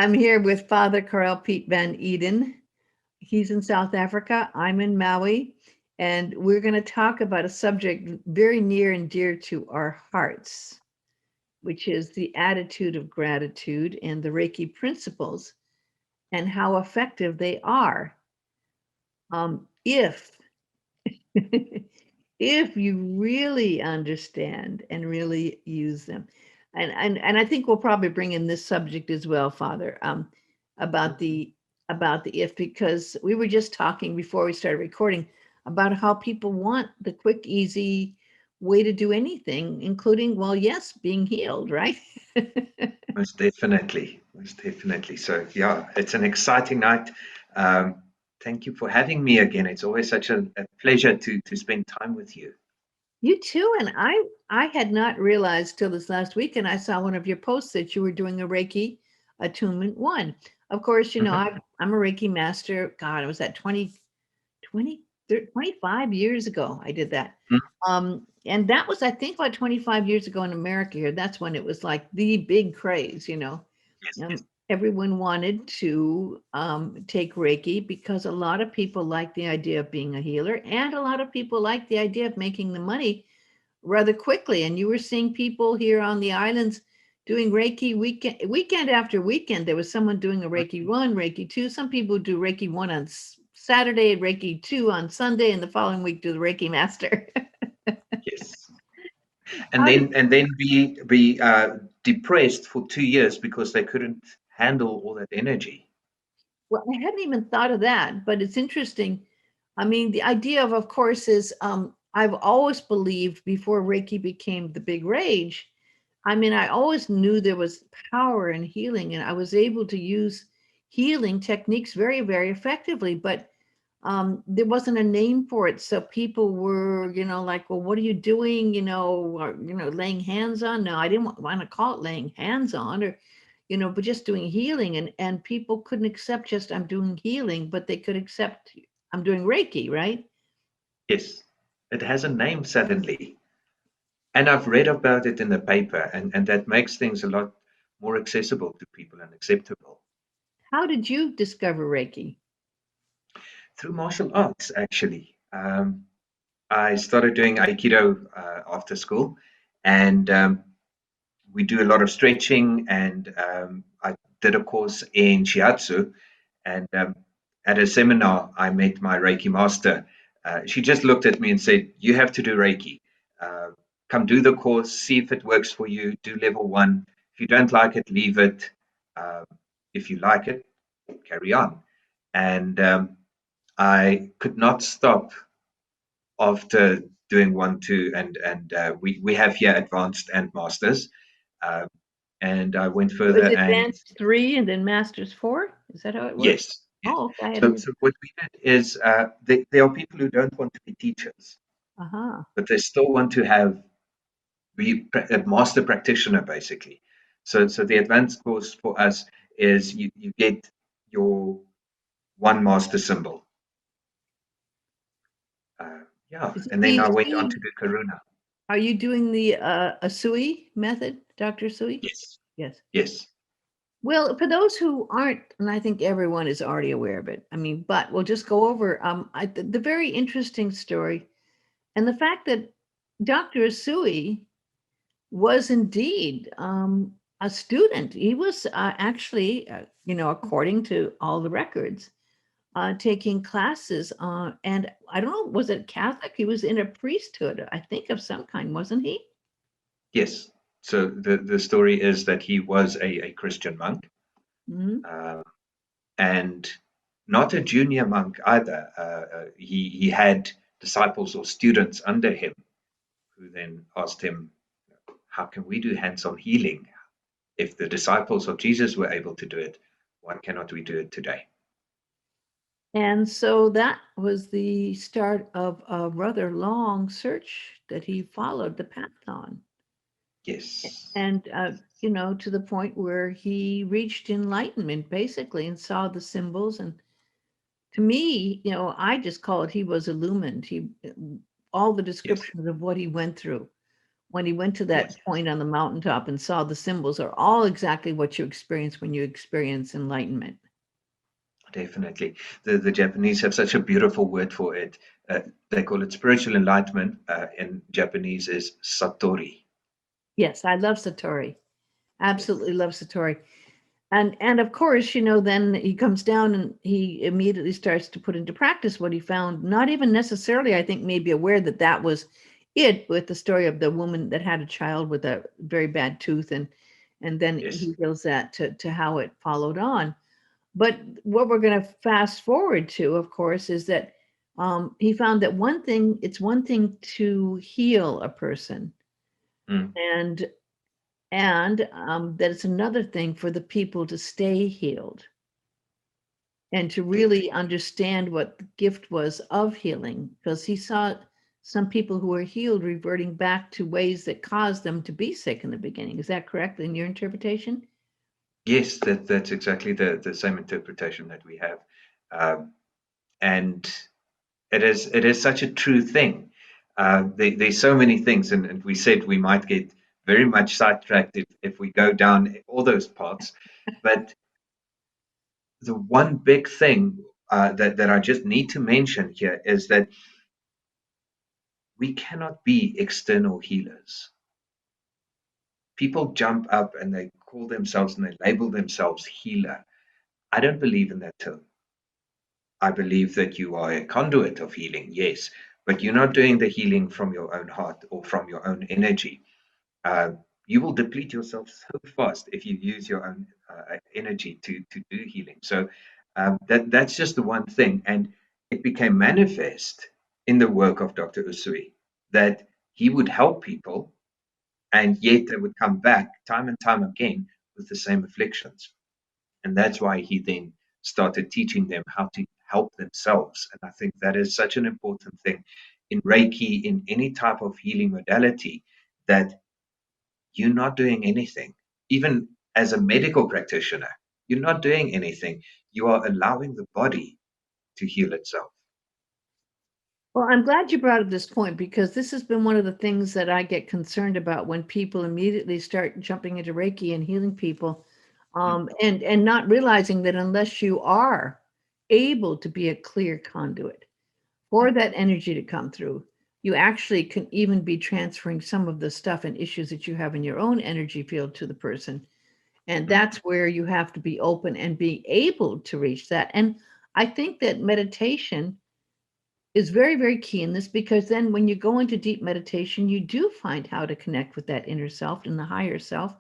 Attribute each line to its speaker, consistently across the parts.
Speaker 1: I'm here with Father Carel Pete Van Eeden. He's in South Africa. I'm in Maui. And we're going to talk about a subject very near and dear to our hearts, which is the attitude of gratitude and the Reiki principles and how effective they are. If if you really understand and really use them. And I think we'll probably bring in this subject as well, Father, about the if, because we were just talking before we started recording about how people want the quick, easy way to do anything, including, well, yes, being healed, right?
Speaker 2: Most definitely, most definitely. So yeah, it's an exciting night. Thank you for having me again. It's always such a pleasure to spend time with you.
Speaker 1: You too. And I had not realized till this last week, and I saw one of your posts that you were doing a Reiki attunement one. Of course, you know,
Speaker 2: Mhm.
Speaker 1: I'm a Reiki master. God, it was that 25 years ago I did that.
Speaker 2: Mm.
Speaker 1: And that was, I think, about 25 years ago in America here. That's when it was like the big craze, you know.
Speaker 2: Yes, yes.
Speaker 1: Everyone wanted to take Reiki because a lot of people like the idea of being a healer, and a lot of people like the idea of making the money rather quickly. And you were seeing people here on the islands doing Reiki weekend after weekend. There was someone doing a Reiki
Speaker 2: Mhm.
Speaker 1: 1, Reiki 2. Some people do Reiki 1 on Saturday, Reiki 2 on Sunday, and the following week do the Reiki master.
Speaker 2: Yes. And
Speaker 1: How did
Speaker 2: then be depressed for 2 years because they couldn't handle all that energy.
Speaker 1: Well, I hadn't even thought of that, but it's interesting. I mean, the idea of course, is I've always believed before Reiki became the big rage. I mean, I always knew there was power in healing, and I was able to use healing techniques very, very effectively. But there wasn't a name for it, so people were, you know, like, well, what are you doing? You know, or, you know, laying hands on. No, I didn't want to call it laying hands on, or you know, but just doing healing. And people couldn't accept just I'm doing healing, but they could accept I'm doing Reiki, right?
Speaker 2: Yes. It has a name suddenly. And I've read about it in the paper, and that makes things a lot more accessible to people and acceptable.
Speaker 1: How did you discover Reiki?
Speaker 2: Through martial arts, actually. I started doing Aikido after school, and we do a lot of stretching. And I did a course in Shiatsu, and at a seminar, I met my Reiki master. She just looked at me and said, "You have to do Reiki. Uh, Come do the course, see if it works for you. Do level one. If you don't like it, leave it. Um, if you like it, carry on." And I could not stop after doing 1, 2, and we have here advanced and masters. Uh, and I went
Speaker 1: Was
Speaker 2: further and
Speaker 1: advanced 3 and then masters 4? Is that how it works?
Speaker 2: yes, yes.
Speaker 1: Oh, okay. I
Speaker 2: So,
Speaker 1: hadn't.
Speaker 2: so what we did is there are people who don't want to be teachers,
Speaker 1: Uh-huh.
Speaker 2: but they still want to be a master practitioner, basically. So the advanced course for us is you get your one master symbol. Yeah,
Speaker 1: Is it
Speaker 2: and then
Speaker 1: the
Speaker 2: I went on
Speaker 1: Asui?
Speaker 2: to do Karuna.
Speaker 1: Are you doing the Asui method, Dr. Asui?
Speaker 2: Yes,
Speaker 1: Yes.
Speaker 2: yes,
Speaker 1: Well, for those who aren't, and I think everyone is already aware of it, I mean, but we'll just go over the very interesting story and the fact that Dr. Asui was indeed a student. He was actually, you know, according to all the records, taking classes. And I don't know, was it Catholic? He was in a priesthood, I think, of some kind, wasn't he?
Speaker 2: yes. So the story is that he was a Christian monk,
Speaker 1: Mhm.
Speaker 2: uh, and not a junior monk either. He had disciples or students under him who then asked him, "How can we do hands-on healing? If the disciples of Jesus were able to do it, why cannot we do it today?"
Speaker 1: And so that was the start of a rather long search that he followed the path on.
Speaker 2: Yes,
Speaker 1: And, you know, to the point where he reached enlightenment basically and saw the symbols. And to me, you know, I just call it he was illumined. All the
Speaker 2: yes,
Speaker 1: descriptions of what he went through when he went to
Speaker 2: Yes,
Speaker 1: that point on the mountaintop and saw the symbols are all exactly what you experience when you experience enlightenment.
Speaker 2: definitely. The Japanese have such a beautiful word for it. They call it spiritual enlightenment. In Japanese is satori.
Speaker 1: Yes, I love Satori.
Speaker 2: Yes.
Speaker 1: Absolutely love Satori. And of course, then he comes down and he immediately starts to put into practice what he found, not even necessarily, I think, maybe aware that that was it, with the story of the woman that had a child with a very bad tooth, and then
Speaker 2: Yes.
Speaker 1: he feels that to how it followed on. But what we're going to fast forward to, of course, is that he found that it's one thing to heal a person,
Speaker 2: Mm,
Speaker 1: and that it's another thing for the people to stay healed and to really
Speaker 2: definitely.
Speaker 1: understand what the gift was of healing, because he saw some people who were healed reverting back to ways that caused them to be sick in the beginning. Is that correct in your interpretation?
Speaker 2: Yes, that's exactly the same interpretation that we have. Um, and it is such a true thing. There's so many things, and we said we might get very much sidetracked if we go down all those paths. But the one big thing that I just need to mention here is that we cannot be external healers. People jump up and they call themselves and they label themselves healer. I don't believe in that term. I believe that you are a conduit of healing, yes, but you're not doing the healing from your own heart or from your own energy. Uh, you will deplete yourself so fast if you use your own energy to do healing. So that's just the one thing. And it became manifest in the work of Dr. Usui that he would help people, and yet they would come back time and time again with the same afflictions. And that's why he then started teaching them how to help themselves. And I think that is such an important thing in Reiki, in any type of healing modality, that you're not doing anything. Even as a medical practitioner, you're not doing anything. You are allowing the body to heal itself.
Speaker 1: Well, I'm glad you brought up this point, because this has been one of the things that I get concerned about when people immediately start jumping into Reiki and healing people,
Speaker 2: Mm,
Speaker 1: and not realizing that unless you are able to be a clear conduit
Speaker 2: mm,
Speaker 1: for that energy to come through, you actually can even be transferring some of the stuff and issues that you have in your own energy field to the person. And
Speaker 2: mm.
Speaker 1: that's where you have to be open and be able to reach that. And I think that meditation is very, very key in this, because then when you go into deep meditation, you do find how to connect with that inner self and the higher self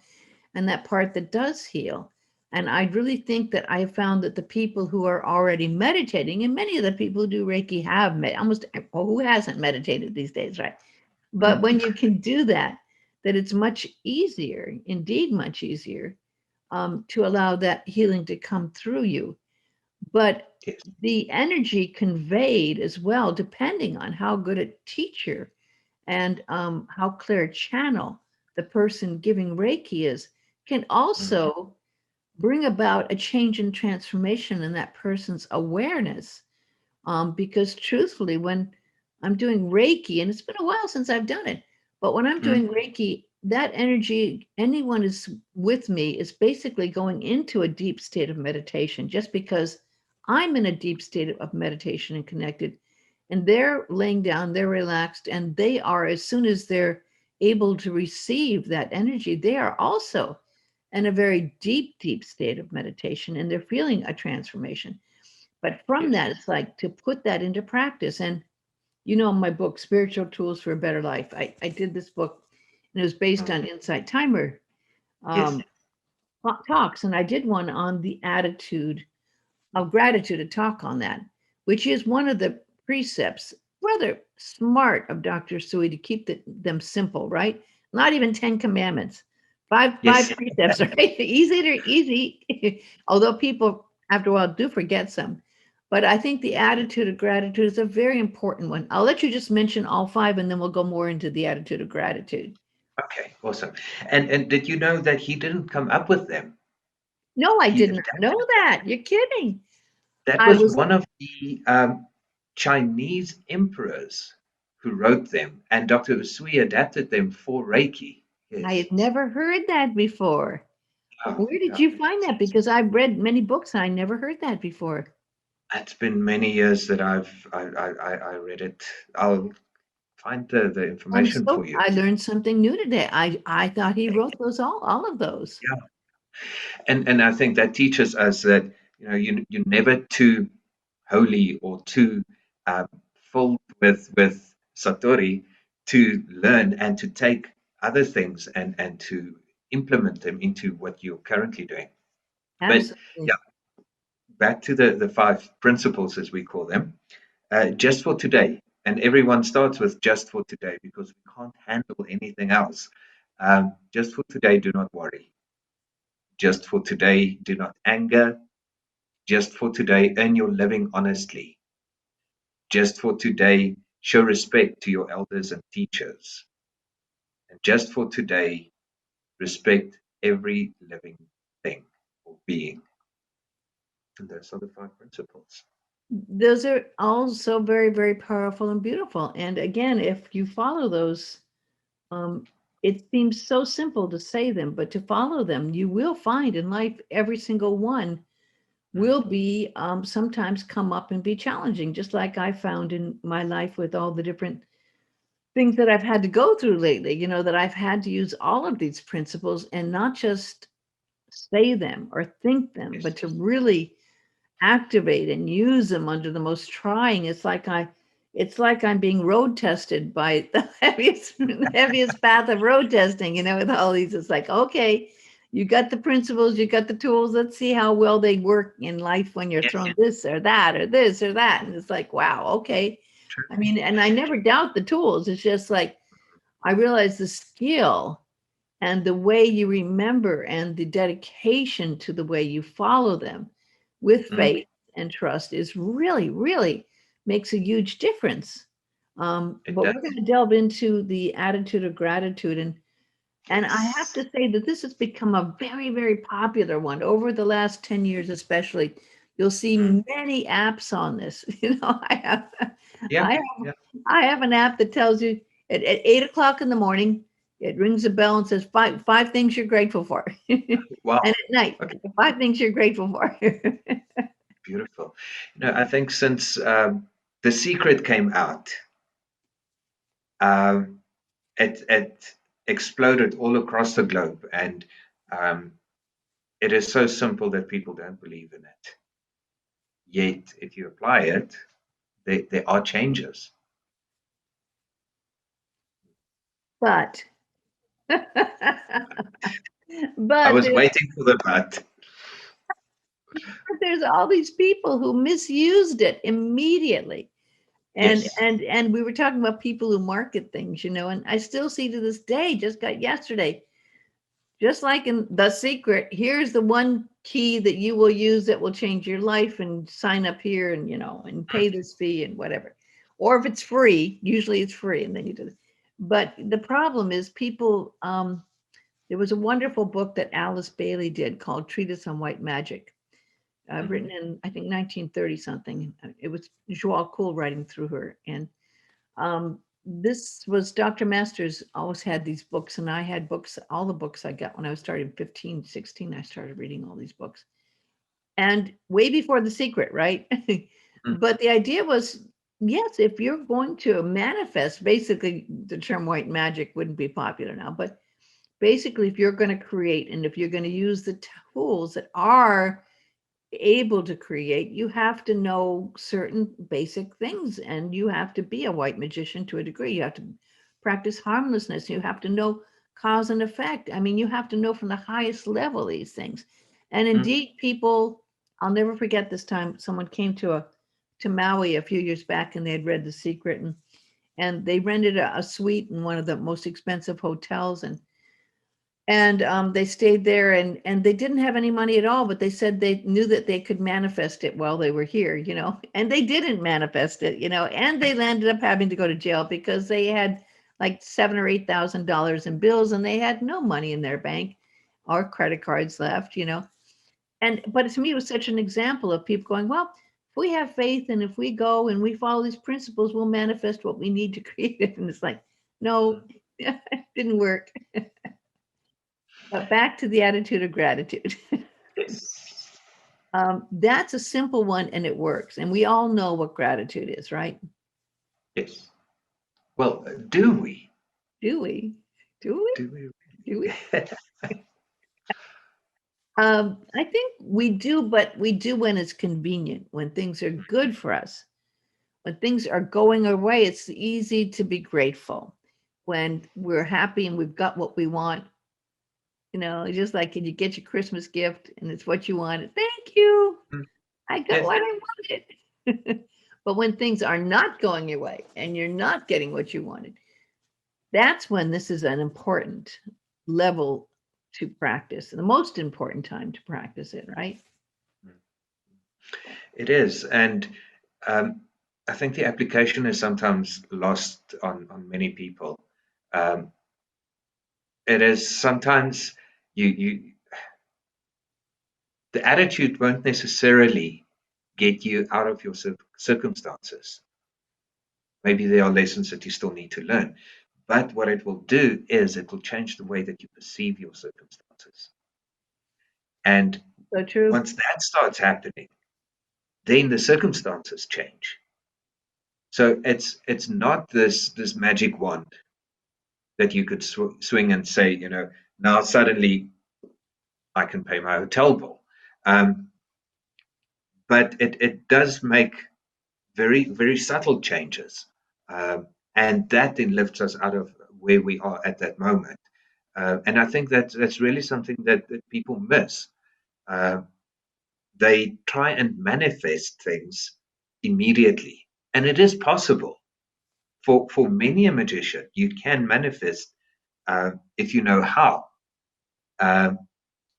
Speaker 1: and that part that does heal. And I really think that I have found that the people who are already meditating, and many of the people who do Reiki have almost, well, who hasn't meditated these days, right? But when you can do that, that it's much easier, indeed much easier, to allow that healing to come through you. But
Speaker 2: Yes,
Speaker 1: the energy conveyed as well, depending on how good a teacher and how clear a channel the person giving Reiki is, can
Speaker 2: mm,
Speaker 1: also bring about a change and transformation in that person's awareness. Because truthfully, when I'm doing Reiki, and it's been a while since I've done it, but when I'm
Speaker 2: mm.
Speaker 1: doing Reiki, that energy, anyone is with me, is basically going into a deep state of meditation, just because I'm in a deep state of meditation and connected. And they're laying down, they're relaxed, and they are, as soon as they're able to receive that energy, they are also in a very deep, deep state of meditation, and they're feeling a transformation. But from
Speaker 2: Yes.
Speaker 1: that, it's like to put that into practice. And my book, Spiritual Tools for a Better Life, I did this book, and it was based
Speaker 2: Mm,
Speaker 1: on Insight Timer
Speaker 2: yes.
Speaker 1: um, talks. And I did one on the attitude of gratitude, a talk on that, which is one of the precepts, rather smart of Dr. Sui, to keep them simple, right? Not even 10 commandments. Five
Speaker 2: Yes.
Speaker 1: precepts, right? Easy. Although people after a while do forget some. But I think the attitude of gratitude is a very important one. I'll let you just mention all five, and then we'll go more into the attitude of gratitude.
Speaker 2: Okay, awesome. And did you know that he didn't come up with them?
Speaker 1: No, I
Speaker 2: He
Speaker 1: did not
Speaker 2: adapted
Speaker 1: know that. You're kidding.
Speaker 2: that
Speaker 1: I
Speaker 2: was
Speaker 1: was
Speaker 2: one of the Chinese emperors who wrote them, and Dr. Usui adapted them for Reiki.
Speaker 1: I
Speaker 2: Yes.
Speaker 1: had never heard that before.
Speaker 2: Yeah,
Speaker 1: Where did
Speaker 2: yeah.
Speaker 1: you find that? Because I've read many books and I never heard that before.
Speaker 2: It's been many years that I read it. I'll find the information for you.
Speaker 1: I learned something new today. I thought he wrote those all of those.
Speaker 2: Yeah, and I think that teaches us that you're never too holy or too um, filled with satori to learn and to take other things and to implement them into what you're currently doing. But
Speaker 1: Absolutely.
Speaker 2: yeah, back to the five principles as we call them. Just for today, and everyone starts with just for today because we can't handle anything else. Just for today, do not worry. Just for today, do not anger. Just for today, earn your living honestly. Just for today, show respect to your elders and teachers. And just for today, respect every living thing or being. And those are the five principles.
Speaker 1: Those are also very, very powerful and beautiful. And again, if you follow those, um, it seems so simple to say them, but to follow them, you will find in life every single one
Speaker 2: Mm,
Speaker 1: will be sometimes come up and be challenging, just like I found in my life with all the different things that I've had to go through lately, that I've had to use all of these principles and not just say them or think them,
Speaker 2: yes.
Speaker 1: but to really activate and use them under the most trying. It's like I'm being road tested by the heaviest path of road testing, with all these. It's like, okay, you got the principles, you got the tools. Let's see how well they work in life when you're
Speaker 2: Yes.
Speaker 1: thrown this or that or this or that. And it's like, wow, okay.
Speaker 2: True.
Speaker 1: I mean, and I never doubt the tools. It's just like I realize the skill and the way you remember and the dedication to the way you follow them with
Speaker 2: Mm,
Speaker 1: faith and trust is really, really makes a huge difference.
Speaker 2: it
Speaker 1: But
Speaker 2: does.
Speaker 1: we're going to delve into the attitude of gratitude, and I have
Speaker 2: Yes.
Speaker 1: to say that this has become a very, very popular one over the last 10 years, especially. You'll see
Speaker 2: Mm,
Speaker 1: many apps on this.
Speaker 2: yeah.
Speaker 1: I
Speaker 2: Yeah.
Speaker 1: I have an app that tells you at 8 o'clock in the morning, it rings a bell and says five things you're grateful for. And
Speaker 2: Wow.
Speaker 1: at night,
Speaker 2: Okay.
Speaker 1: five things you're grateful for.
Speaker 2: Beautiful. I think since The Secret came out, um, it exploded all across the globe, and um, it is so simple that people don't believe in it. Yet, if you apply it, there are changes.
Speaker 1: But
Speaker 2: I
Speaker 1: but
Speaker 2: was waiting for the but.
Speaker 1: there's all these people who misused it immediately.
Speaker 2: Yes.
Speaker 1: And we were talking about people who market things, and I still see to this day, just got yesterday, just like in The Secret, here's the one key that you will use that will change your life, and sign up here, and and pay this fee and whatever. Or if it's free, usually it's free, and then you do it. But the problem is people, there was a wonderful book that Alice Bailey did called Treatise on White Magic,
Speaker 2: Mm-hmm.
Speaker 1: written in, I think, 1930 something. It was Joelle Cool writing through her. And this was Dr. Masters always had these books, and I had books, all the books I got when I was started 15, 16. I started reading all these books. And way before The Secret, right?
Speaker 2: Mm,
Speaker 1: But the idea was, yes, if you're going to manifest, basically the term white magic wouldn't be popular now, but basically if you're going to create and if you're going to use the tools that are able to create, you have to know certain basic things, and you have to be a white magician to a degree. You have to practice harmlessness. You have to know cause and effect. I mean, you have to know from the highest level these things. And
Speaker 2: mm,
Speaker 1: indeed, people, I'll never forget this time someone came to Maui a few years back, and they had read The Secret, and they rented a suite in one of the most expensive hotels, and they stayed there, and they didn't have any money at all, but they said they knew that they could manifest it while they were here, and they didn't manifest it, and they landed up having to go to jail because they had like $7,000 or $8,000 in bills, and they had no money in their bank or credit cards left. And but to me it was such an example of people going, well, we have faith and if we go and we follow these principles, we'll manifest what we need to create it. And it's like, no, it didn't work. But back to the attitude of gratitude.
Speaker 2: Yes.
Speaker 1: That's a simple one and it works. And we all know what gratitude is, right?
Speaker 2: Yes. Well, do we?
Speaker 1: Do we? Do we?
Speaker 2: Do we?
Speaker 1: Do we? I think we do, but we do when it's convenient, when things are good for us. When things are going our way, it's easy to be grateful. When we're happy and we've got what we want, just like you get your Christmas gift and it's what you wanted. Thank you.
Speaker 2: Mm.
Speaker 1: I got
Speaker 2: Yes.
Speaker 1: what I wanted. But when things are not going your way and you're not getting what you wanted, that's when this is an important level to practice, the most important time to practice it, right?
Speaker 2: It is. And um, I think the application is sometimes lost on many people. Um, it is sometimes you the attitude won't necessarily get you out of your circumstances. Maybe there are lessons that you still need to learn. But what it will do is it will change the way that you perceive your circumstances. And
Speaker 1: So true.
Speaker 2: once that starts happening, then the circumstances change. So it's not this magic wand that you could swing and say, now suddenly I can pay my hotel bill. But it does make very, very subtle changes. And that then lifts us out of where we are at that moment. And I think that's really something that people miss. Uh, they try and manifest things immediately. And it is possible. For many a magician, you can manifest if you know how. Um,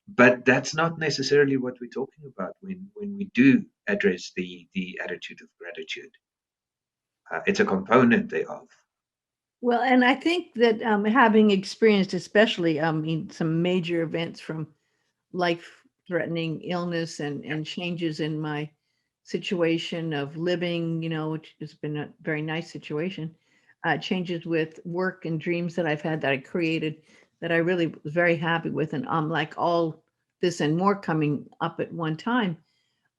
Speaker 2: but that's not necessarily what we're talking about when we do address the attitude of gratitude. It's a component thereof.
Speaker 1: Well, and I think that having experienced, especially, some major events from life-threatening illness and changes in my situation of living, which has been a very nice situation, changes with work and dreams that I've had that I created that I really was very happy with, and like all this and more coming up at one time.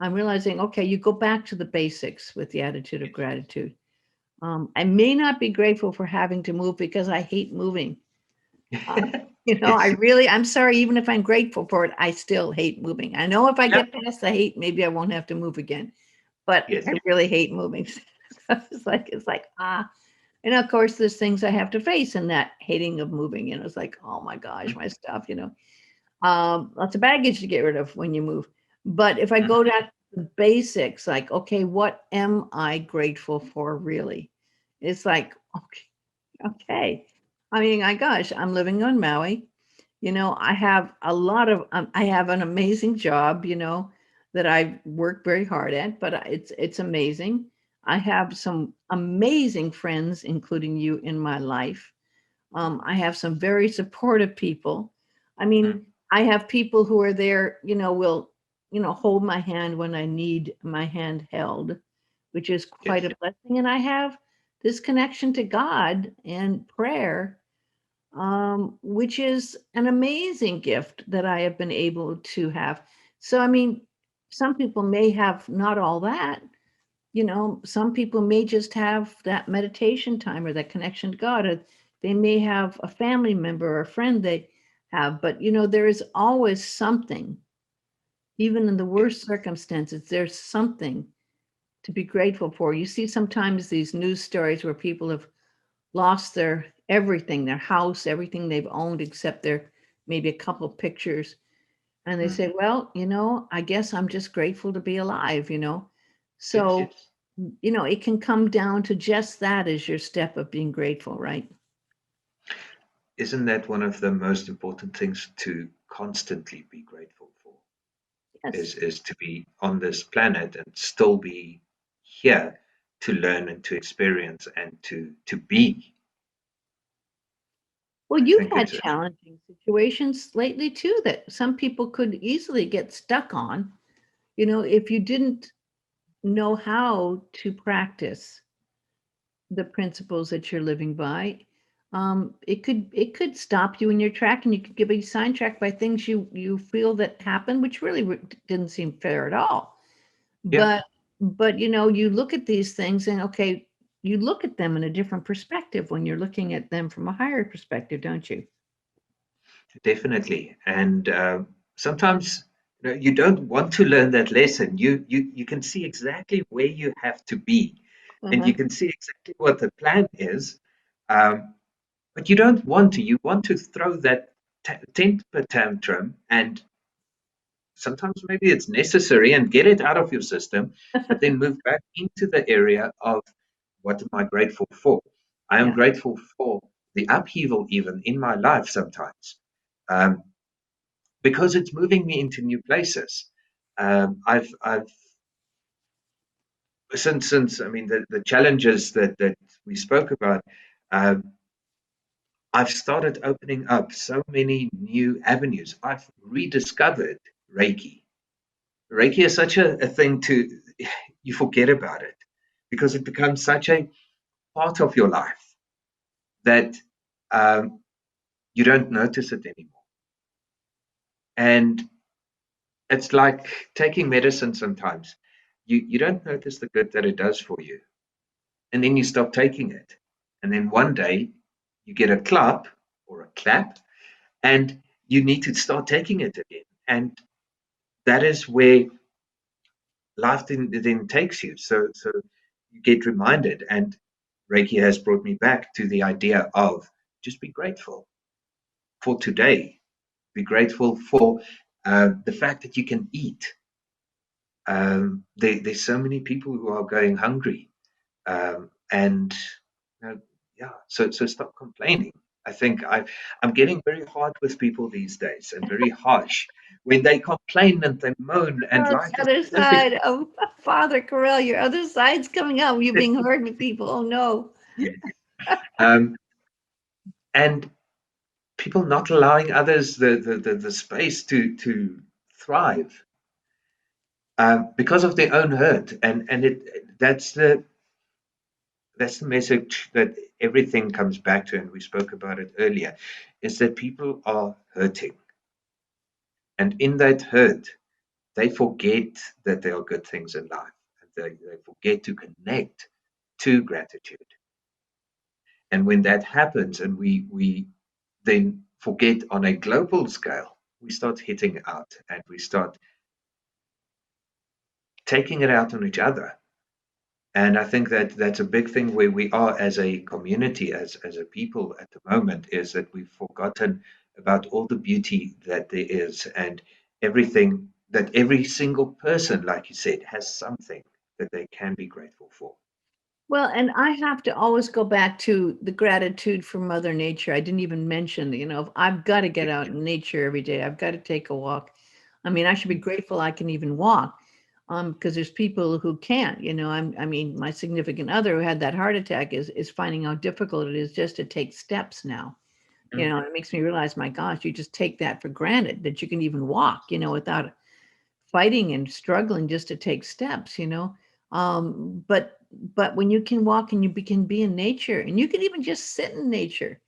Speaker 1: I'm realizing, okay, you go back to the basics with the attitude of gratitude. I may not be grateful for having to move because I hate moving. Uh,
Speaker 2: Yes.
Speaker 1: I'm sorry, even if I'm grateful for it, I still hate moving. I know if I
Speaker 2: Yeah.
Speaker 1: get past the hate, maybe I won't have to move again, but
Speaker 2: Yes.
Speaker 1: I really hate moving. It's like, and of course, there's things I have to face in that hating of moving. It's like, oh my gosh, my stuff, lots of baggage to get rid of when you move. But if I go
Speaker 2: Mhm.
Speaker 1: down to the basics, like, okay, what am I grateful for really? It's like, okay. I mean, my gosh, I'm living on Maui. I have I have an amazing job, that I work very hard at, but it's amazing. I have some amazing friends, including you in my life. I have some very supportive people. I
Speaker 2: Mm.
Speaker 1: mean, I have people who are there, will, hold my hand when I need my hand held, which is quite
Speaker 2: Yes.
Speaker 1: a blessing. And I have this connection to God and prayer, which is an amazing gift that I have been able to have. So, I mean, some people may have not all that. Some people may just have that meditation time or that connection to God, or they may have a family member or a friend they have. But, there is always something, even in the
Speaker 2: Yes.
Speaker 1: worst circumstances, there's something to be grateful for. You see sometimes these news stories where people have lost their everything, their house, everything they've owned, except their maybe a couple of pictures. And they
Speaker 2: Mm.
Speaker 1: say, well, I guess I'm just grateful to be alive.
Speaker 2: Yes.
Speaker 1: So,
Speaker 2: Yes.
Speaker 1: it can come down to just that as your step of being grateful, right?
Speaker 2: Isn't that one of the most important things to constantly be grateful for?
Speaker 1: Yes.
Speaker 2: Is to be on this planet and still be here to learn and to experience and to be.
Speaker 1: Well,
Speaker 2: I
Speaker 1: you've
Speaker 2: think
Speaker 1: had
Speaker 2: it's
Speaker 1: challenging situations lately too that some people could easily get stuck on. If you didn't know how to practice the principles that you're living by, it could stop you in your track, and you could be sidetracked by things you feel that happened, which really didn't seem fair at all.
Speaker 2: Yeah,
Speaker 1: But you look at these things, and okay, you look at them in a different perspective when you're looking at them from a higher perspective, don't you?
Speaker 2: definitely. And sometimes you don't want to learn that lesson. You can see exactly where you have to be, and
Speaker 1: Uh-huh.
Speaker 2: you can see exactly what the plan is. Um, but you don't want to. You want to throw that temper tantrum, and sometimes maybe it's necessary, and get it out of your system, but then move back into the area of what am I grateful for? I am
Speaker 1: Yeah.
Speaker 2: grateful for the upheaval even in my life sometimes, um, because it's moving me into new places. I've since I mean the challenges that we spoke about. Um, I've started opening up so many new avenues. I've rediscovered Reiki. Reiki is such a thing to you forget about it because it becomes such a part of your life that um, you don't notice it anymore. And it's like taking medicine sometimes. You don't notice the good that it does for you. And then you stop taking it. And then one day you get a clap or a clap and you need to start taking it again. And that is where life then takes you. So you get reminded. And Reiki has brought me back to the idea of just be grateful for today. Be grateful for the fact that you can eat. There's so many people who are going hungry, and yeah, so stop complaining. I think I'm getting very hard with people these days and very harsh when they complain and they moan and
Speaker 1: Oh,
Speaker 2: life
Speaker 1: the
Speaker 2: is
Speaker 1: other
Speaker 2: perfect.
Speaker 1: side of Father Carel, your other side's coming out. You're being hard with people. Oh no.
Speaker 2: Yeah. Um, and people not allowing others the space to thrive because of their own hurt, and that's the message that everything comes back to, and we spoke about it earlier, is that people are hurting, and in that hurt they forget that there are good things in life, and they forget to connect to gratitude. And when that happens and we then forget on a global scale, we start hitting out and we start taking it out on each other. And I think that that's a big thing where we are as a community, as a people at the moment, is that we've forgotten about all the beauty that there is and everything that every single person, like you said, has something that they can be grateful for.
Speaker 1: Well, and I have to always go back to the gratitude for Mother Nature. I didn't even mention, I've got to get out in nature every day. I've got to take a walk. I mean, I should be grateful I can even walk, because there's people who can't. I mean, my significant other who had that heart attack is finding how difficult it is just to take steps now.
Speaker 2: Mm,
Speaker 1: It makes me realize, my gosh, you just take that for granted that you can even walk, without fighting and struggling just to take steps. But when you can walk and can be in nature, and you can even just sit in nature,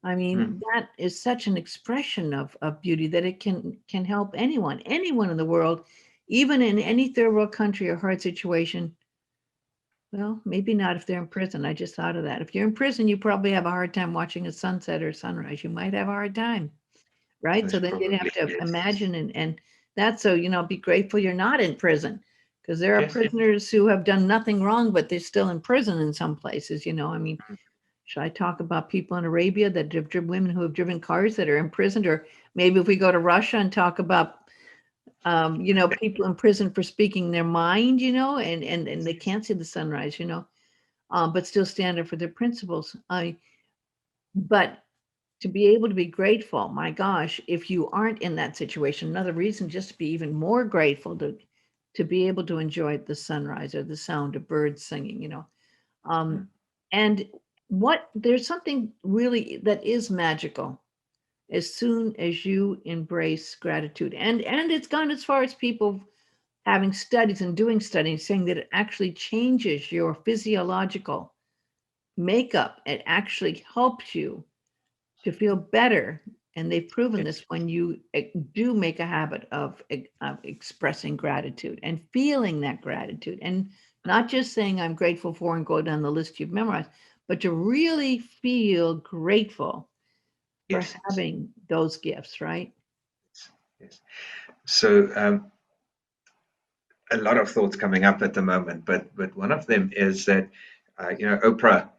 Speaker 1: I
Speaker 2: mm,
Speaker 1: mean, that is such an expression of beauty that it can help anyone in the world, even in any third world country or hard situation. Well, maybe not if they're in prison. I just thought of that. If you're in prison, you probably have a hard time watching a sunset or sunrise. You might have a hard time, right? So
Speaker 2: most
Speaker 1: then you'd have
Speaker 2: probably,
Speaker 1: to
Speaker 2: yes.
Speaker 1: imagine, and that's, so be grateful you're not in prison, because there are
Speaker 2: Yes.
Speaker 1: prisoners who have done nothing wrong, but they're still in prison in some places. I mean,
Speaker 2: Mm,
Speaker 1: should I talk about people in Arabia that women who have driven cars that are imprisoned, or maybe if we go to Russia and talk about people in prison for speaking their mind, and they can't see the sunrise, but still stand up for their principles. But to be able to be grateful, my gosh, if you aren't in that situation, another reason just to be even more grateful to be able to enjoy the sunrise or the sound of birds singing.
Speaker 2: mm,
Speaker 1: And what there's something really that is magical as soon as you embrace gratitude, and it's gone as far as people having studies and doing studies saying that it actually changes your physiological makeup. It actually helps you to feel better. And they've proven
Speaker 2: Yes.
Speaker 1: this when you do make a habit of expressing gratitude and feeling that gratitude, and not just saying I'm grateful for and go down the list you've memorized, but to really feel grateful for
Speaker 2: Yes.
Speaker 1: having those gifts, right?
Speaker 2: Yes. Yes. So a lot of thoughts coming up at the moment, but one of them is that Oprah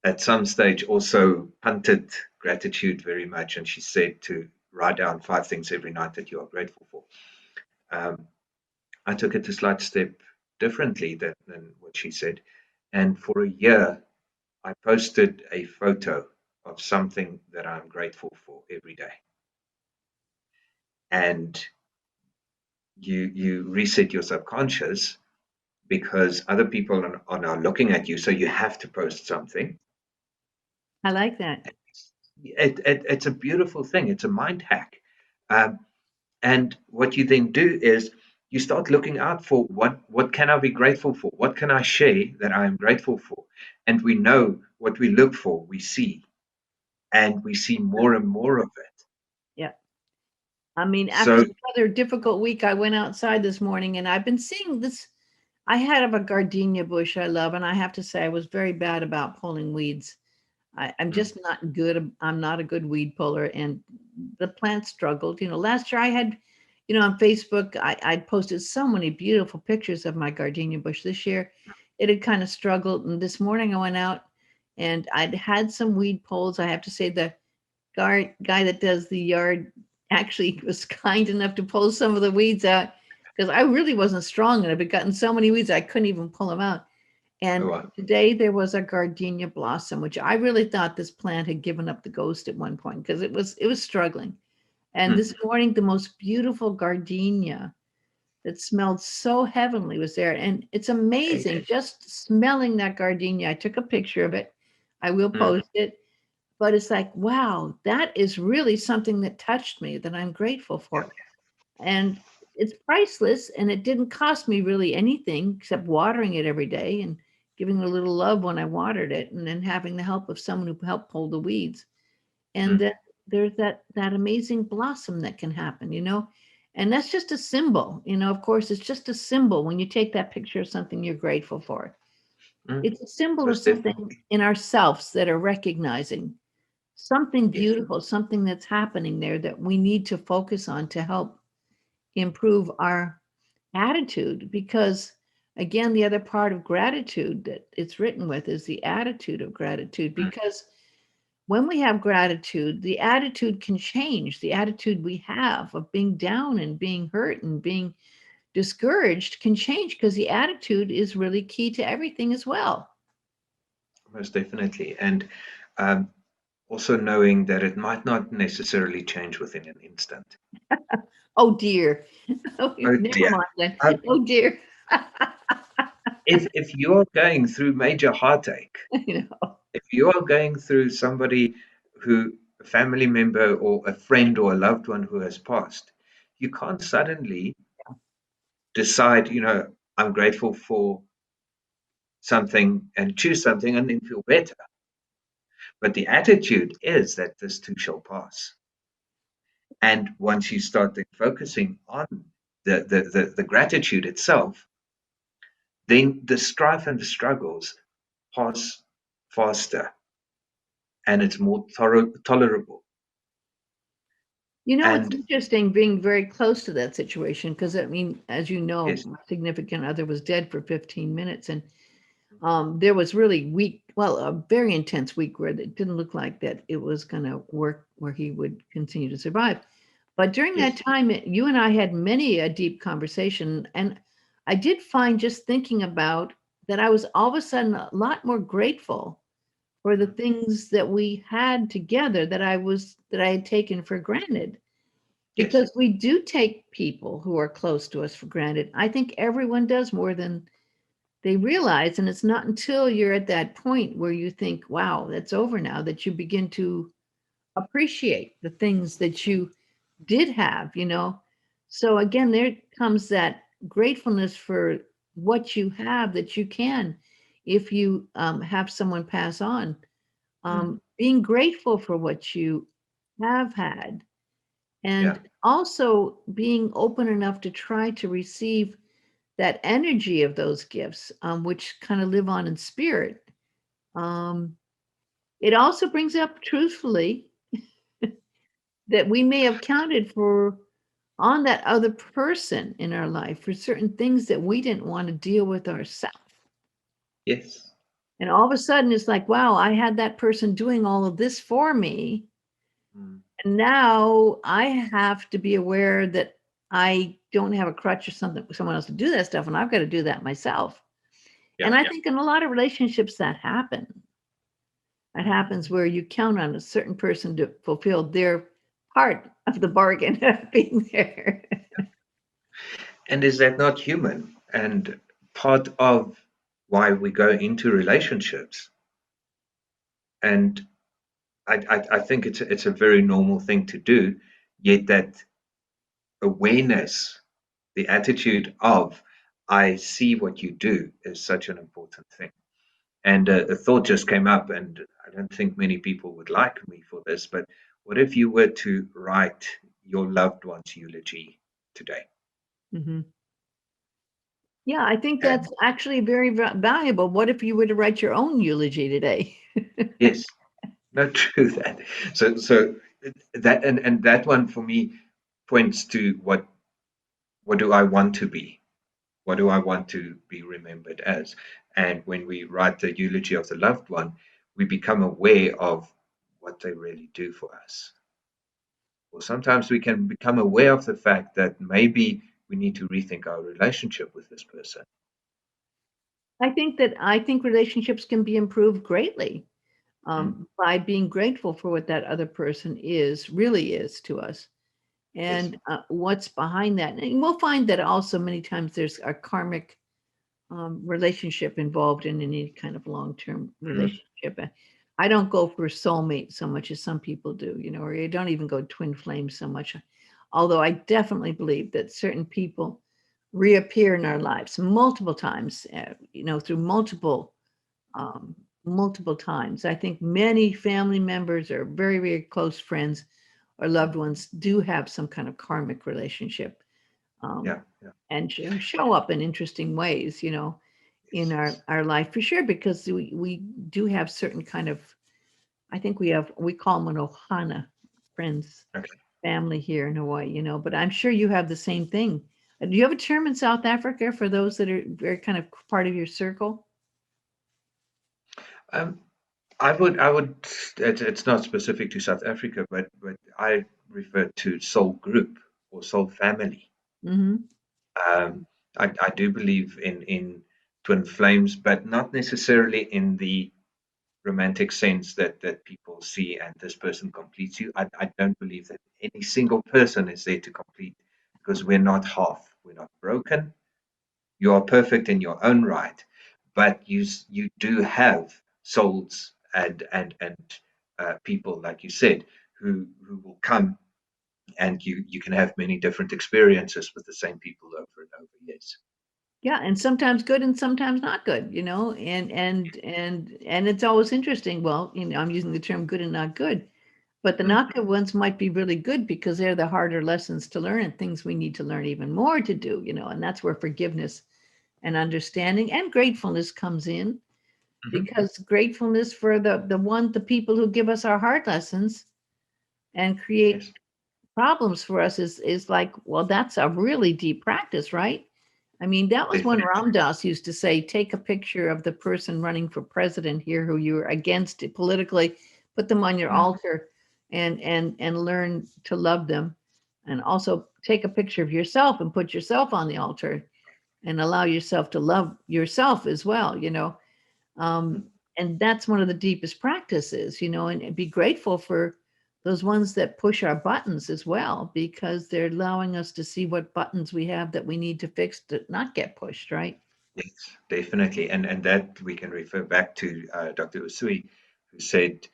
Speaker 2: at some stage also punted gratitude very much, and she said to write down 5 things every night that you are grateful for. Um, I took it a slight step differently than what she said, and for a year I posted a photo of something that I'm grateful for every day, and you reset your subconscious because other people are now looking at you, so you have to post something.
Speaker 1: I like that.
Speaker 2: It's a beautiful thing. It's a mind hack. Um, and what you then do is you start looking out for what can I be grateful for? What can I share that I am grateful for? And we know what we look for, we see, and we see more and more of it.
Speaker 1: Yeah. I mean, after
Speaker 2: So,
Speaker 1: another difficult week, I went outside this morning and I've been seeing this. I have a gardenia bush I love, and I have to say I was very bad about pulling weeds. I'm
Speaker 2: mm,
Speaker 1: just not good. I'm not a good weed puller, and the plant struggled. Last year I had, on Facebook, I'd posted so many beautiful pictures of my gardenia bush. This year, it had kind of struggled, and this morning I went out and I'd had some weed pulls. I have to say the guy that does the yard actually was kind enough to pull some of the weeds out because I really wasn't strong enough. I'd gotten so many weeds I couldn't even pull them out.
Speaker 2: oh,
Speaker 1: And today there was a gardenia blossom, which I really thought this plant had given up the ghost at one point because it was struggling. And
Speaker 2: mm,
Speaker 1: this morning, the most beautiful gardenia that smelled so heavenly was there. And it's
Speaker 2: okay,
Speaker 1: amazing just smelling that gardenia. I took a picture of it. I will
Speaker 2: mm,
Speaker 1: post it. But it's like, wow, that is really something that touched me that I'm grateful
Speaker 2: yeah,
Speaker 1: for. And it's priceless, and it didn't cost me really anything except watering it every day and giving it a little love when I watered it, and then having the help of someone who helped pull the weeds. And
Speaker 2: mm,
Speaker 1: then there's that amazing blossom that can happen. And that's just a symbol. Of course, it's just a symbol when you take that picture of something you're grateful for.
Speaker 2: mm,
Speaker 1: It's a symbol of
Speaker 2: most
Speaker 1: something
Speaker 2: definitely.
Speaker 1: in ourselves that are recognizing something
Speaker 2: Yes.
Speaker 1: beautiful, something that's happening there that we need to focus on to help improve our attitude. Because, again, the other part of gratitude that it's written with is the attitude of gratitude.
Speaker 2: Mm,
Speaker 1: Because when we have gratitude, the attitude can change. The attitude we have of being down and being hurt and being discouraged can change because the attitude is really key to everything as well.
Speaker 2: most definitely. And um, also knowing that it might not necessarily change within an instant.
Speaker 1: Oh dear. Oh,
Speaker 2: Oh
Speaker 1: never
Speaker 2: dear.
Speaker 1: mind then.
Speaker 2: Um,
Speaker 1: Oh dear.
Speaker 2: if you're going through major heartache,
Speaker 1: you know.
Speaker 2: if you are going through somebody who, a family member or a friend or a loved one who has passed, you can't suddenly decide, I'm grateful for something and choose something and then feel better. But the attitude is that this too shall pass. And once you start then focusing on the gratitude itself, then the strife and the struggles pass faster and it's more tolerable.
Speaker 1: It's
Speaker 2: And
Speaker 1: interesting being very close to that situation because, I mean, as you know,
Speaker 2: yes,
Speaker 1: my significant other was dead for 15 minutes. And there was really a very intense week where it didn't look like that it was going to work where he would continue to survive. But during that
Speaker 2: yes,
Speaker 1: time, you and I had many a deep conversation. And I did find just thinking about that, I was all of a sudden a lot more grateful for the
Speaker 2: mm,
Speaker 1: things that we had together that I had taken for granted,
Speaker 2: yes,
Speaker 1: because we do take people who are close to us for granted. I think everyone does more than they realize. And it's not until you're at that point where you think, wow, that's over now, that you begin to appreciate the things that you did have. So again, there comes that gratefulness for what you have that you can, if you have someone pass on,
Speaker 2: Mm.
Speaker 1: being grateful for what you have had,
Speaker 2: Yeah.
Speaker 1: and also being open enough to try to receive that energy of those gifts, which kind of live on in spirit. Um, it also brings up truthfully that we may have counted for on that other person in our life for certain things that we didn't want to deal with ourselves.
Speaker 2: Yes.
Speaker 1: And all of a sudden, it's like, wow, I had that person doing all of this for me.
Speaker 2: Mm.
Speaker 1: And now I have to be aware that I don't have a crutch or something, someone else to do that stuff, and I've got to do that myself. And
Speaker 2: Yeah.
Speaker 1: I think in a lot of relationships that happen. It
Speaker 2: Mm.
Speaker 1: happens where you count on a certain person to fulfill their part of the bargain of being there.
Speaker 2: And is that not human? And part of why we go into relationships. And I think it's a very normal thing to do, yet that awareness, the attitude of I see what you do is such an important thing. And a thought just came up, and I don't think many people would like me for this, but what if you were to write your loved one's eulogy today?
Speaker 1: Mhm. Yeah, I think
Speaker 2: And
Speaker 1: that's actually very valuable. What if you were to write your own eulogy today?
Speaker 2: yes, no, true that. So that and that one for me points to what do I want to be? What do I want to be remembered as? And when we write the eulogy of the loved one, we become aware of what they really do for us. Or sometimes we can become aware of the fact that maybe we need to rethink our relationship with this person.
Speaker 1: I think relationships can be improved greatly
Speaker 2: Mm.
Speaker 1: by being grateful for what that other person really is to us,
Speaker 2: Yes.
Speaker 1: and what's behind that. And we'll find that also many times there's a karmic relationship involved in any kind of long-term
Speaker 2: Mm.
Speaker 1: relationship. I don't go for soulmate so much as some people do, or I don't even go twin flame so much. Although I definitely believe that certain people reappear in our lives multiple times, through um, multiple times. I think many family members or very, very close friends or loved ones do have some kind of karmic relationship, um,
Speaker 2: Yeah. Yeah.
Speaker 1: and show up in interesting ways, in
Speaker 2: Yes.
Speaker 1: our life for sure, because we do have certain kind of, I think we call them an ohana, friends,
Speaker 2: Okay.
Speaker 1: family here in Hawaii, but I'm sure you have the same thing. Do you have a term in South Africa for those that are very kind of part of your circle?
Speaker 2: Um, I would, it's not specific to South Africa, but I refer to soul group or soul family.
Speaker 1: Hmm.
Speaker 2: Um, I do believe in twin flames, but not necessarily in the romantic sense that people see and this person completes you. I don't believe that any single person is there to complete because we're not half. We're not broken. You are perfect in your own right, but you do have souls and people like you said who will come and you can have many different experiences with the same people over and over. Yes.
Speaker 1: Yeah, and sometimes good and sometimes not good, and it's always interesting. Well, I'm using the term good and not good, but the
Speaker 2: Mm.
Speaker 1: not good ones might be really good because they're the harder lessons to learn and things we need to learn even more to do, and that's where forgiveness and understanding and gratefulness comes in,
Speaker 2: Mhm.
Speaker 1: because gratefulness for the people who give us our hard lessons and create
Speaker 2: Yes.
Speaker 1: problems for us is like, well, that's a really deep practice, right? I mean, that was when
Speaker 2: Definitely.
Speaker 1: Ram Dass used to say, take a picture of the person running for president here who you're against politically, put them on your
Speaker 2: Mm.
Speaker 1: altar and learn to love them. And also take a picture of yourself and put yourself on the altar and allow yourself to love yourself as well.
Speaker 2: Mm.
Speaker 1: um, and that's one of the deepest practices, and be grateful for those ones that push our buttons as well, because they're allowing us to see what buttons we have that we need to fix to not get pushed, right?
Speaker 2: Yes, definitely. And that we can refer back to Dr. Usui, who said,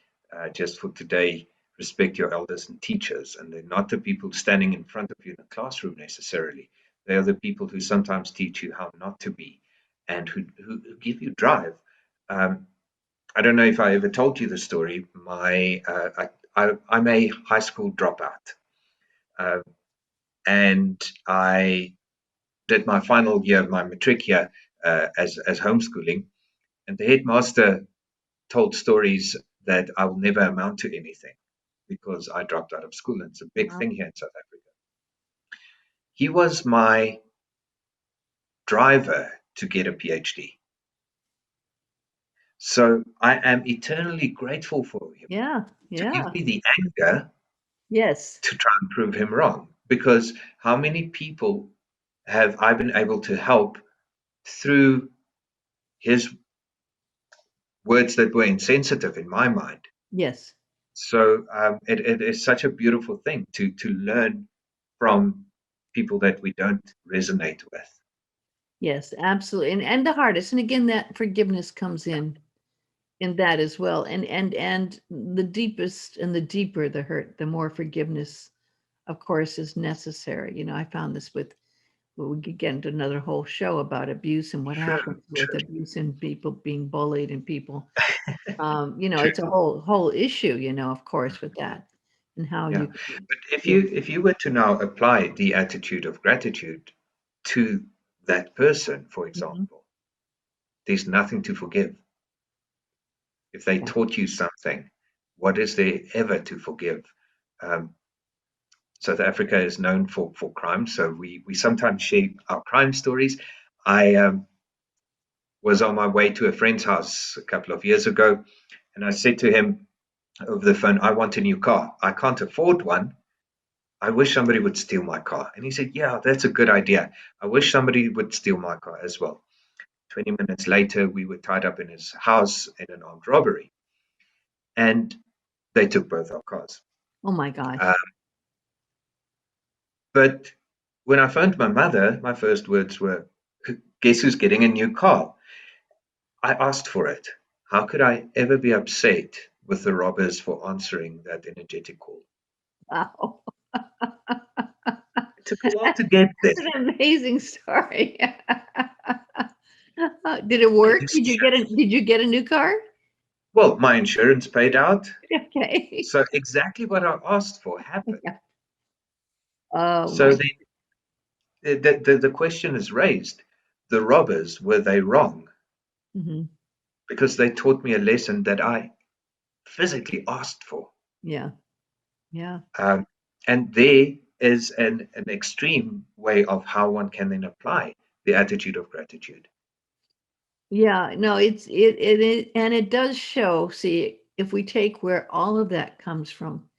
Speaker 2: just for today, respect your elders and teachers. And they're not the people standing in front of you in a classroom necessarily. They are the people who sometimes teach you how not to be, and who give you drive. Um, I don't know if I ever told you the story. I'm a high school dropout, uh, and I did my final year of my matric year as homeschooling, and the headmaster told stories that I will never amount to anything because I dropped out of school. And it's a big
Speaker 1: Wow.
Speaker 2: thing here in South Africa. He was my driver to get a PhD. So I am eternally grateful for him
Speaker 1: Yeah.
Speaker 2: to give
Speaker 1: Yeah.
Speaker 2: me the anger
Speaker 1: Yes.
Speaker 2: to try and prove him wrong. Because how many people have I been able to help through his words that were insensitive in my mind?
Speaker 1: Yes.
Speaker 2: So it is such a beautiful thing to learn from people that we don't resonate with.
Speaker 1: Yes, absolutely. And the hardest, and again, that forgiveness comes in that as well. And the deepest and the deeper the hurt, the more forgiveness, of course, is necessary. I found this with, well, we could get into another whole show about abuse and what
Speaker 2: True,
Speaker 1: happens with
Speaker 2: true,
Speaker 1: abuse and people being bullied and people.
Speaker 2: true.
Speaker 1: It's a whole issue, of course, with that and how
Speaker 2: Yeah.
Speaker 1: you can
Speaker 2: But if
Speaker 1: heal.
Speaker 2: you were to now apply the attitude of gratitude to that person, for
Speaker 1: Mhm.
Speaker 2: example, there's nothing to forgive. If they
Speaker 1: Yeah.
Speaker 2: taught you something, what is there ever to forgive? Um, South Africa is known for crime, so we sometimes share our crime stories. I was on my way to a friend's house a couple of years ago, and I said to him over the phone, I want a new car. I can't afford one. I wish somebody would steal my car. And he said, yeah, that's a good idea. I wish somebody would steal my car as well. 20 minutes later, we were tied up in his house in an armed robbery, and they took both our cars.
Speaker 1: Oh my
Speaker 2: Uh,
Speaker 1: gosh.
Speaker 2: but when I phoned my mother, my first words were, guess who's getting a new car? I asked for it. How could I ever be upset with the robbers for answering that energetic call?
Speaker 1: Wow.
Speaker 2: It took a while to get there.
Speaker 1: That's an amazing story. Did it work?
Speaker 2: It's
Speaker 1: Did you get a new car?
Speaker 2: well, my insurance paid out.
Speaker 1: Okay.
Speaker 2: So exactly what I asked for happened.
Speaker 1: Yeah. Oh
Speaker 2: So
Speaker 1: my.
Speaker 2: then the question is raised. The robbers, were they wrong?
Speaker 1: Mhm.
Speaker 2: Because they taught me a lesson that I physically asked for.
Speaker 1: Yeah. Yeah.
Speaker 2: Um, and there is an extreme way of how one can then apply the attitude of gratitude.
Speaker 1: Yeah. No, it and it does show. See, if we take where all of that comes from,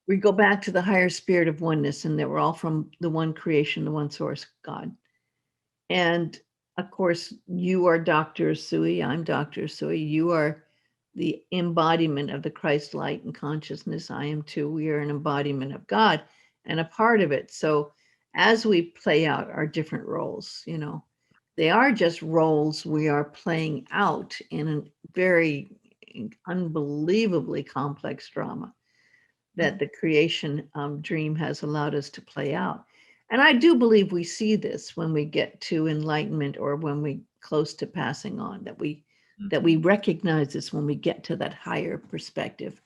Speaker 1: we go back to the higher spirit of oneness, and that we're all from the one creation, the one source, God. And of course, you are Dr. Sui. I'm Dr. Sui. You are the embodiment of the Christ light and consciousness. I am too. We are an embodiment of God and a part of it. So as we play out our different roles, they are just roles we are playing out in a very unbelievably complex drama that the creation dream has allowed us to play out. And I do believe we see this when we get to enlightenment or when we close to passing on, that we recognize this when we get to that higher perspective.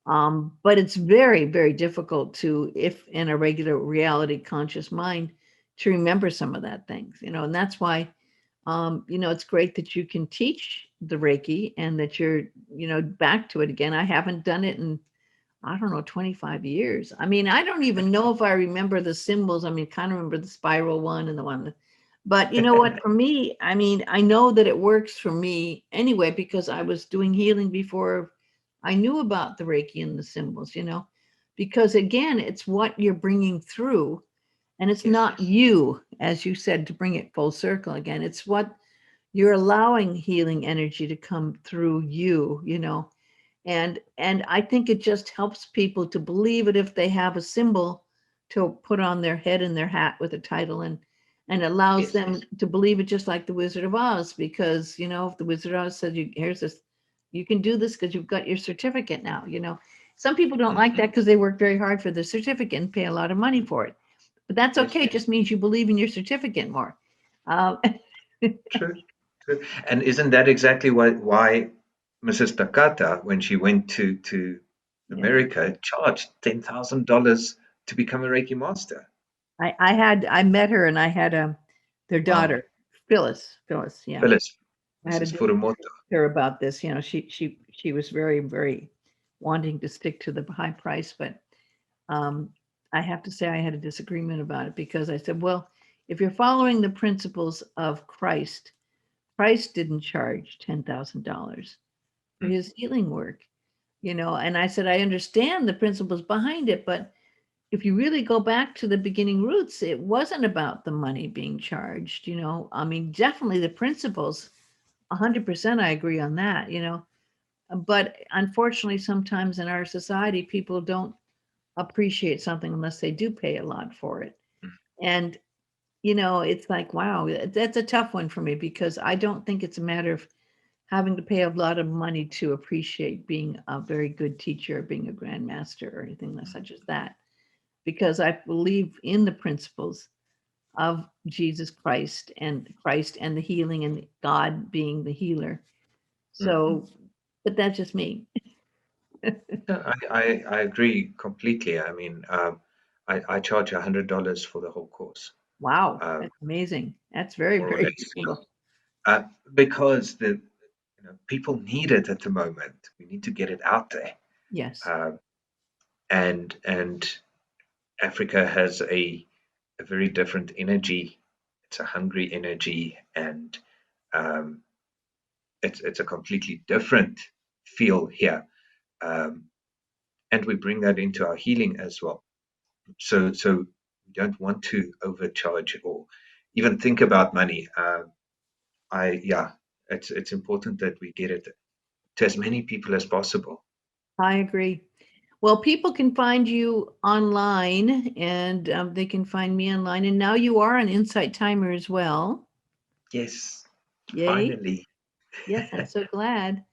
Speaker 1: But it's very, very difficult to, if in a regular reality conscious mind, to remember some of that things, and that's why it's great that you can teach the Reiki and that you're, back to it again. I haven't done it in, I don't know, 25 years. I mean, I don't even know if I remember the symbols. I mean, kind of remember the spiral one and the one, but you know what, for me, I mean, I know that it works for me anyway, because I was doing healing before I knew about the Reiki and the symbols, because again, it's what you're bringing through, and it's
Speaker 2: Yes.
Speaker 1: not you, as you said, to bring it full circle again. It's what you're allowing healing energy to come through you, and I think it just helps people to believe it if they have a symbol to put on their head and their hat with a title, and allows
Speaker 2: Yes.
Speaker 1: them to believe it, just like the Wizard of Oz, because if the Wizard of Oz said, you here's this, you can do this because you've got your certificate now. Some people don't like
Speaker 2: Mhm.
Speaker 1: that because they work very hard for the certificate and pay a lot of money for it. but that's
Speaker 2: Yes,
Speaker 1: okay. It
Speaker 2: yes.
Speaker 1: just means you believe in your certificate more. Um,
Speaker 2: True, true. And isn't that exactly why Mrs. Takata, when she went to
Speaker 1: yes.
Speaker 2: America, charged $10,000 to become a Reiki master?
Speaker 1: I met her and I had their
Speaker 2: Wow.
Speaker 1: daughter, Phyllis. Yeah.
Speaker 2: Phyllis,
Speaker 1: I had a
Speaker 2: Mrs.
Speaker 1: discussion
Speaker 2: Furumoto.
Speaker 1: with her about this. You know, she was very, very wanting to stick to the high price, but um, I have to say I had a disagreement about it because I said, well, if you're following the principles of Christ, Christ didn't charge $10,000 for
Speaker 2: Mm,
Speaker 1: his healing work, you know. And I said, I understand the principles behind it, but if you really go back to the beginning roots, it wasn't about the money being charged, you know. I mean, definitely the principles, 100% I agree on that, you know. But unfortunately, sometimes in our society, people don't appreciate something unless they do pay a lot for it.
Speaker 2: mm,
Speaker 1: And, you know, it's like, wow, that's a tough one for me because I don't think it's a matter of having to pay a lot of money to appreciate being a very good teacher, being a grandmaster, or anything such as that. Because I believe in the principles of Christ and the healing and God being the healer.
Speaker 2: mm.
Speaker 1: So, but that's just me.
Speaker 2: Yeah, I agree completely. I mean, I charge $100 for the whole course,
Speaker 1: Wow,
Speaker 2: um,
Speaker 1: that's amazing. That's very,
Speaker 2: more or
Speaker 1: very
Speaker 2: less,
Speaker 1: reasonable.
Speaker 2: because people need it at the moment. We need to get it out there.
Speaker 1: Yes,
Speaker 2: Um, and Africa has a very different energy. It's a hungry energy, and um, it's a completely different feel here. Um, and we bring that into our healing as well. So we don't want to overcharge or even think about money. Yeah, it's important that we get it to as many people as possible.
Speaker 1: I agree. Well, people can find you online and they can find me online. And now you are on Insight Timer as well.
Speaker 2: Yes,
Speaker 1: Yay.
Speaker 2: finally.
Speaker 1: Yes, I'm so glad.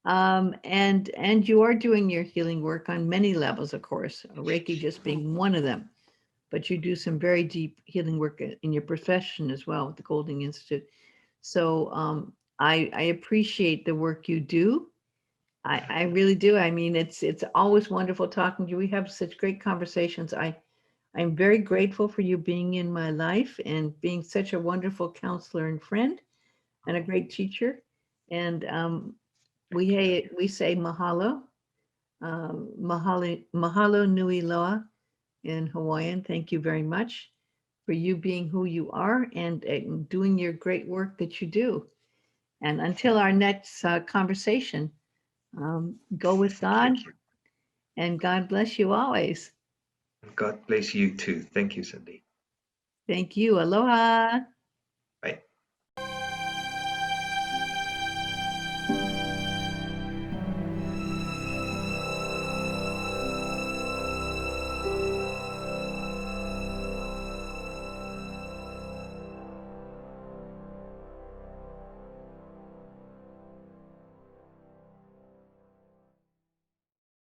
Speaker 1: And you are doing your healing work on many levels, of course, Reiki just being one of them. But you do some very deep healing work in your profession as well with the Golding Institute. So I appreciate the work you do. I really do. I mean, it's always wonderful talking to you. We have such great conversations. I'm very grateful for you being in my life and being such a wonderful counselor and friend and a great teacher. And
Speaker 2: Thank you.
Speaker 1: we say mahalo, mahalo nui loa in Hawaiian. Thank you very much for you being who you are and doing your great work that you do. And until our next conversation, go with God
Speaker 2: Thank you.
Speaker 1: and God bless you always.
Speaker 2: God bless you too. Thank you, Cindy.
Speaker 1: Thank you. Aloha.